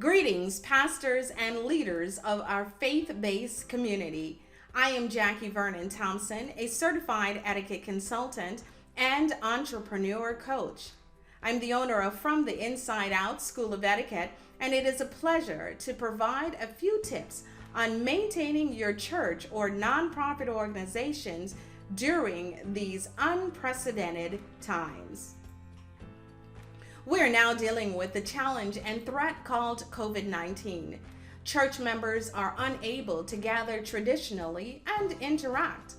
Greetings, pastors and leaders of our faith-based community. I am Jackie Vernon Thompson, a certified etiquette consultant and entrepreneur coach. I'm the owner of From the Inside Out School of Etiquette, and it is a pleasure to provide a few tips on maintaining your church or nonprofit organizations during these unprecedented times. We're now dealing with the challenge and threat called COVID-19. Church members are unable to gather traditionally and interact.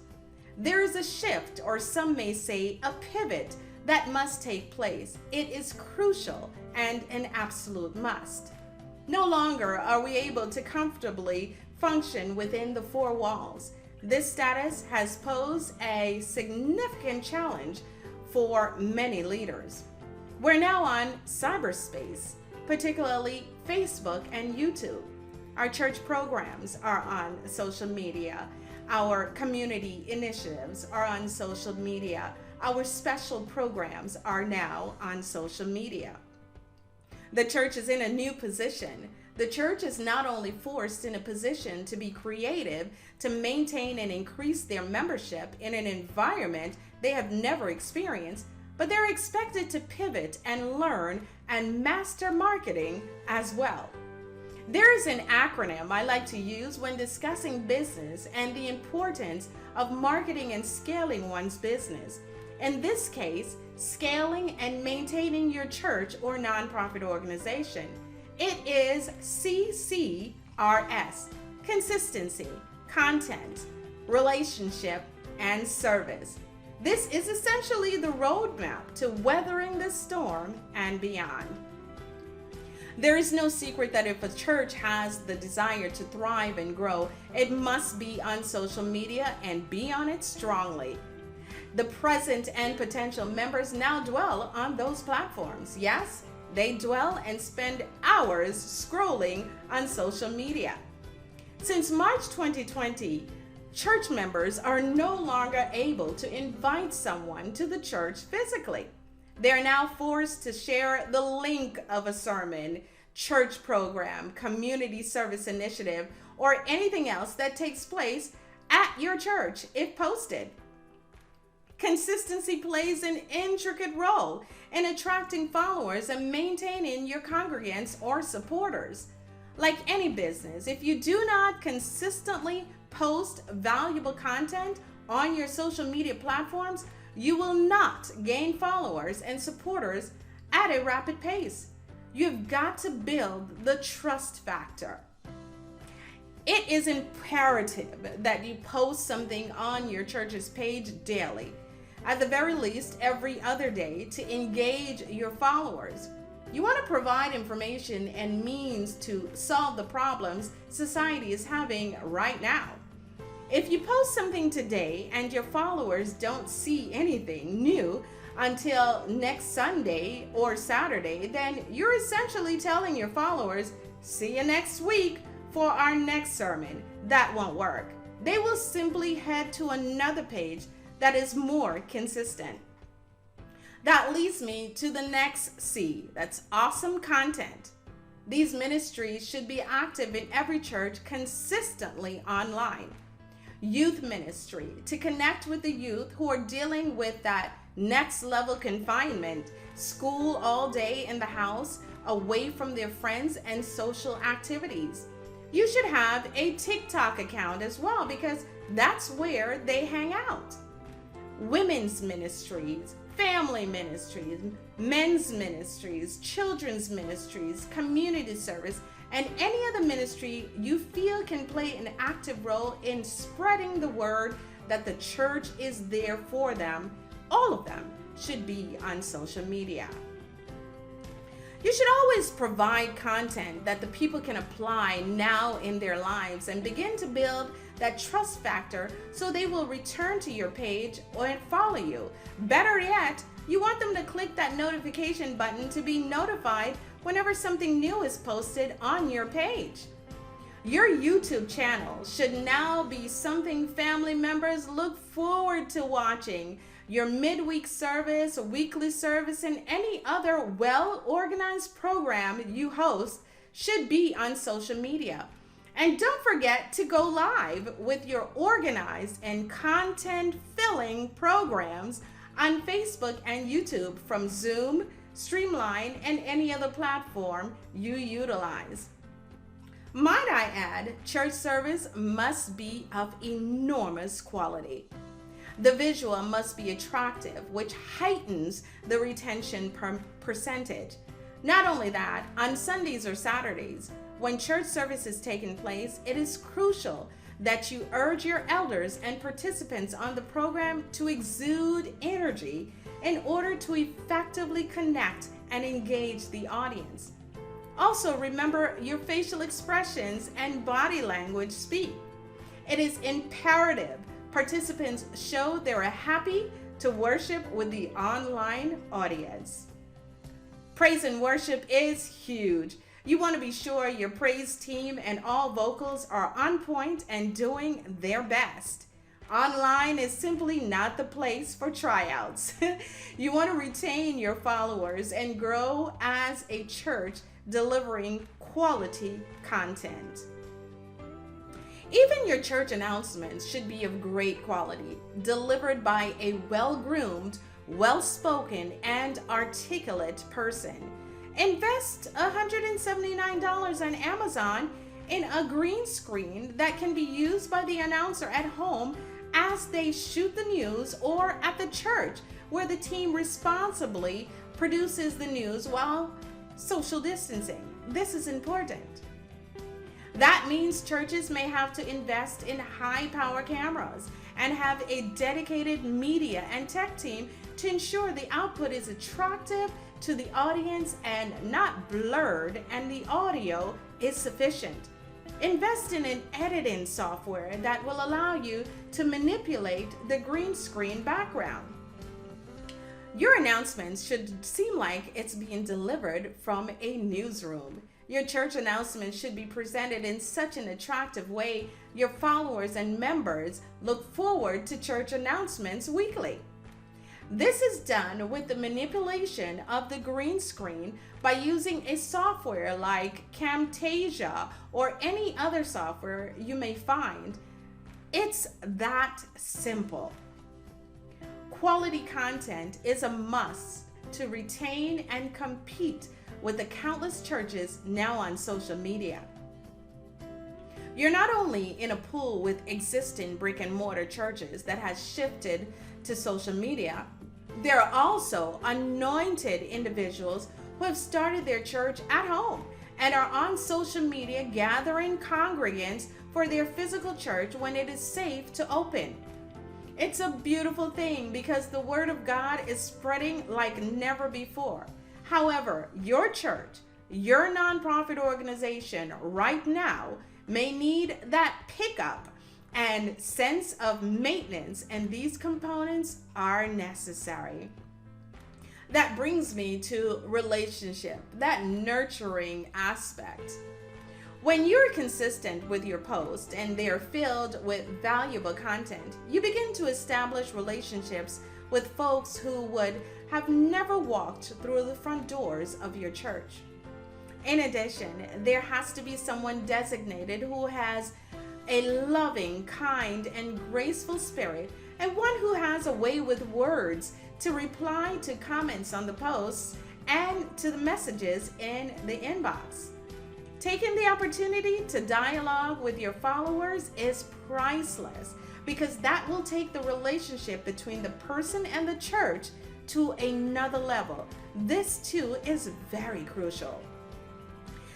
There is a shift, or some may say a pivot, that must take place. It is crucial and an absolute must. No longer are we able to comfortably function within the four walls. This status has posed a significant challenge for many leaders. We're now on cyberspace, particularly Facebook and YouTube. Our church programs are on social media. Our community initiatives are on social media. Our special programs are now on social media. The church is in a new position. The church is not only forced in a position to be creative, to maintain and increase their membership in an environment they have never experienced, but they're expected to pivot and learn and master marketing as well. There is an acronym I like to use when discussing business and the importance of marketing and scaling one's business. In this case, scaling and maintaining your church or nonprofit organization. It is CCRS: consistency, content, relationship, and service. This is essentially the roadmap to weathering the storm and beyond. There is no secret that if a church has the desire to thrive and grow, it must be on social media and be on it strongly. The present and potential members now dwell on those platforms. Yes, they dwell and spend hours scrolling on social media. Since March 2020, church members are no longer able to invite someone to the church physically. They are now forced to share the link of a sermon, church program, community service initiative, or anything else that takes place at your church if posted. Consistency plays an intricate role in attracting followers and maintaining your congregants or supporters. Like any business, if you do not consistently post valuable content on your social media platforms, you will not gain followers and supporters at a rapid pace. You've got to build the trust factor. It is imperative that you post something on your church's page daily, at the very least every other day, to engage your followers. You want to provide information and means to solve the problems society is having right now. If you post something today and your followers don't see anything new until next Sunday or Saturday, then you're essentially telling your followers, see you next week for our next sermon. That won't work. They will simply head to another page that is more consistent. That leads me to the next C. That's awesome content. These ministries should be active in every church consistently online. Youth ministry, to connect with the youth who are dealing with that next level confinement, school all day in the house, away from their friends and social activities. You should have a TikTok account as well, because that's where they hang out. Women's ministries, family ministries, men's ministries, children's ministries, community service, and any other ministry you feel can play an active role in spreading the word that the church is there for them. All of them should be on social media. You should always provide content that the people can apply now in their lives and begin to build that trust factor so they will return to your page or follow you. Better yet, you want them to click that notification button to be notified whenever something new is posted on your page. Your YouTube channel should now be something family members look forward to watching. Your midweek service, weekly service, and any other well-organized program you host should be on social media. And don't forget to go live with your organized and content-filling programs on Facebook and YouTube from Zoom, Streamline, and any other platform you utilize. Might I add, church service must be of enormous quality. The visual must be attractive, which heightens the retention percentage. Not only that, on Sundays or Saturdays, when church service is taking place, it is crucial that you urge your elders and participants on the program to exude energy in order to effectively connect and engage the audience. Also, remember your facial expressions and body language speak. It is imperative participants show they are happy to worship with the online audience. Praise and worship is huge. You want to be sure your praise team and all vocals are on point and doing their best. Online is simply not the place for tryouts. You want to retain your followers and grow as a church delivering quality content. Even your church announcements should be of great quality, delivered by a well-groomed, well-spoken, and articulate person. Invest $179 on Amazon in a green screen that can be used by the announcer at home as they shoot the news, or at the church where the team responsibly produces the news while social distancing. This is important. That means churches may have to invest in high-power cameras and have a dedicated media and tech team to ensure the output is attractive to the audience and not blurred, and the audio is sufficient. Invest in an editing software that will allow you to manipulate the green screen background. Your announcements should seem like it's being delivered from a newsroom. Your church announcements should be presented in such an attractive way your followers and members look forward to church announcements weekly. This is done with the manipulation of the green screen by using a software like Camtasia or any other software you may find. It's that simple. Quality content is a must to retain and compete with the countless churches now on social media. You're not only in a pool with existing brick and mortar churches that has shifted to social media, there are also anointed individuals who have started their church at home and are on social media gathering congregants for their physical church when it is safe to open. It's a beautiful thing because the word of God is spreading like never before. However, your church, your nonprofit organization right now may need that pickup and sense of maintenance, and these components are necessary. That brings me to relationship, that nurturing aspect. When you're consistent with your posts and they're filled with valuable content, you begin to establish relationships with folks who would have never walked through the front doors of your church. In addition, there has to be someone designated who has a loving, kind, and graceful spirit, and one who has a way with words to reply to comments on the posts and to the messages in the inbox. Taking the opportunity to dialogue with your followers is priceless because that will take the relationship between the person and the church to another level. This too is very crucial.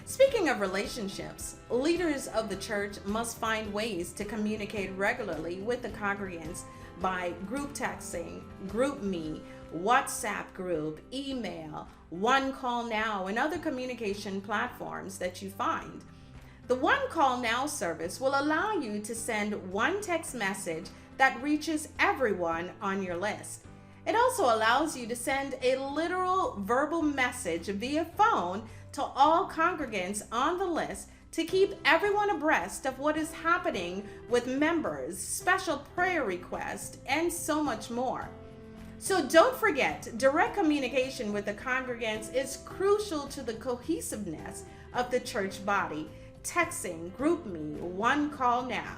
Speaking of relationships, leaders of the church must find ways to communicate regularly with the congregants by group texting, group me, WhatsApp group, email, One Call Now, and other communication platforms that you find. The One Call Now service will allow you to send one text message that reaches everyone on your list. It also allows you to send a literal verbal message via phone to all congregants on the list to keep everyone abreast of what is happening with members, special prayer requests, and so much more. So don't forget, direct communication with the congregants is crucial to the cohesiveness of the church body. Texting, GroupMe, one call now.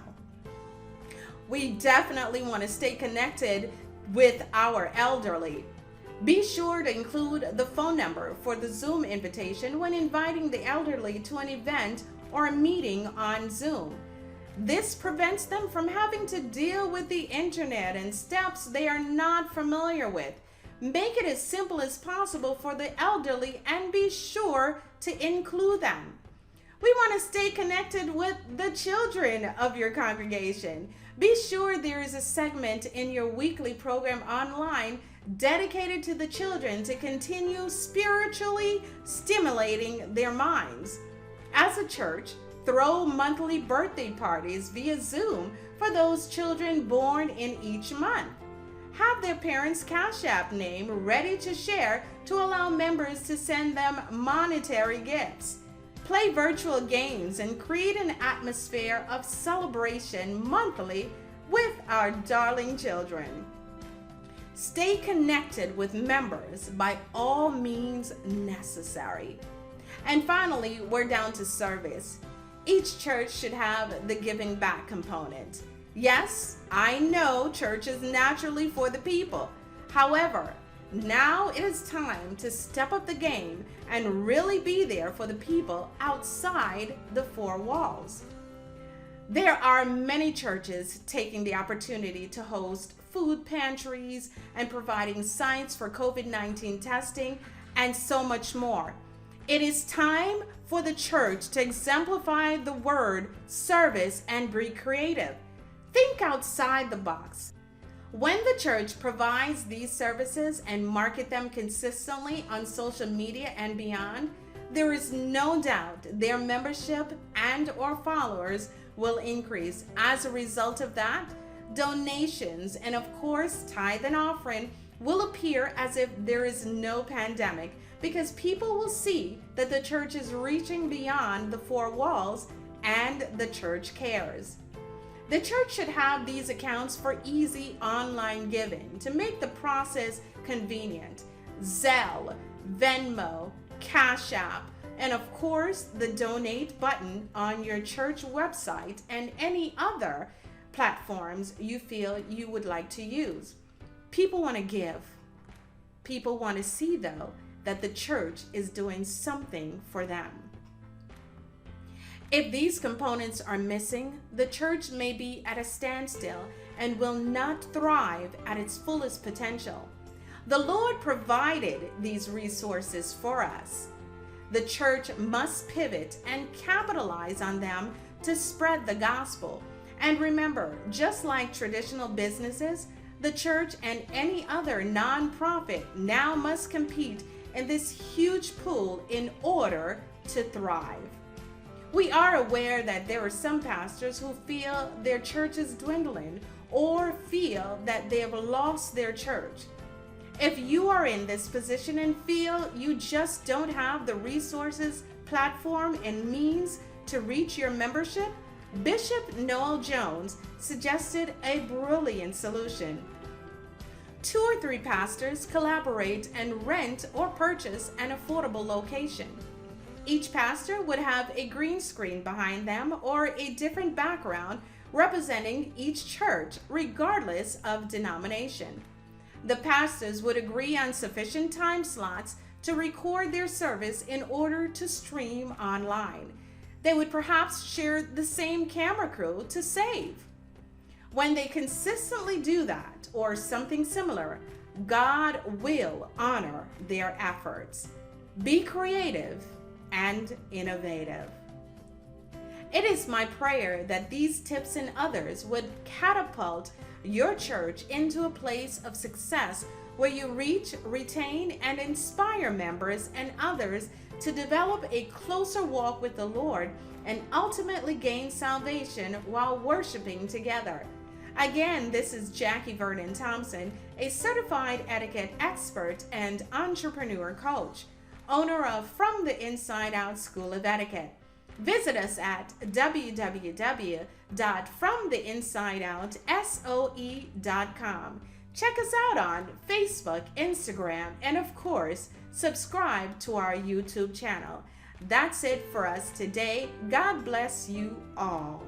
We definitely want to stay connected with our elderly. Be sure to include the phone number for the Zoom invitation when inviting the elderly to an event or a meeting on Zoom. This prevents them from having to deal with the internet and steps they are not familiar with. Make it as simple as possible for the elderly and be sure to include them. We want to stay connected with the children of your congregation. Be sure there is a segment in your weekly program online dedicated to the children to continue spiritually stimulating their minds. As a church, throw monthly birthday parties via Zoom for those children born in each month. Have their parents' Cash App name ready to share to allow members to send them monetary gifts. Play virtual games and create an atmosphere of celebration monthly with our darling children. Stay connected with members by all means necessary. And finally, we're down to service. Each church should have the giving back component. Yes, I know church is naturally for the people. However, now it is time to step up the game and really be there for the people outside the four walls. There are many churches taking the opportunity to host food pantries and providing sites for COVID-19 testing and so much more. It is time for the church to exemplify the word service and be creative. Think outside the box. When the church provides these services and market them consistently on social media and beyond, there is no doubt their membership and or followers will increase. As a result of that, donations and of course tithe and offering will appear as if there is no pandemic, because people will see that the church is reaching beyond the four walls and the church cares. The church should have these accounts for easy online giving to make the process convenient. Zelle, Venmo, Cash App, and of course the donate button on your church website and any other platforms you feel you would like to use. People want to give. People want to see, though, that the church is doing something for them. If these components are missing, the church may be at a standstill and will not thrive at its fullest potential. The Lord provided these resources for us. The church must pivot and capitalize on them to spread the gospel. And remember, just like traditional businesses, the church and any other nonprofit now must compete in this huge pool in order to thrive. We are aware that there are some pastors who feel their church is dwindling or feel that they have lost their church. If you are in this position and feel you just don't have the resources, platform, and means to reach your membership, Bishop Noel Jones suggested a brilliant solution. 2 or 3 pastors collaborate and rent or purchase an affordable location. Each pastor would have a green screen behind them or a different background representing each church, regardless of denomination. The pastors would agree on sufficient time slots to record their service in order to stream online. They would perhaps share the same camera crew to save. When they consistently do that or something similar, God will honor their efforts. Be creative and innovative. It is my prayer that these tips and others would catapult your church into a place of success where you reach, retain, and inspire members and others to develop a closer walk with the Lord and ultimately gain salvation while worshiping together. Again, this is Jackie Vernon Thompson, a certified etiquette expert and entrepreneur coach, owner of From the Inside Out School of Etiquette. Visit us at www.fromtheinsideoutsoe.com. Check us out on Facebook, Instagram, and of course, subscribe to our YouTube channel. That's it for us today. God bless you all.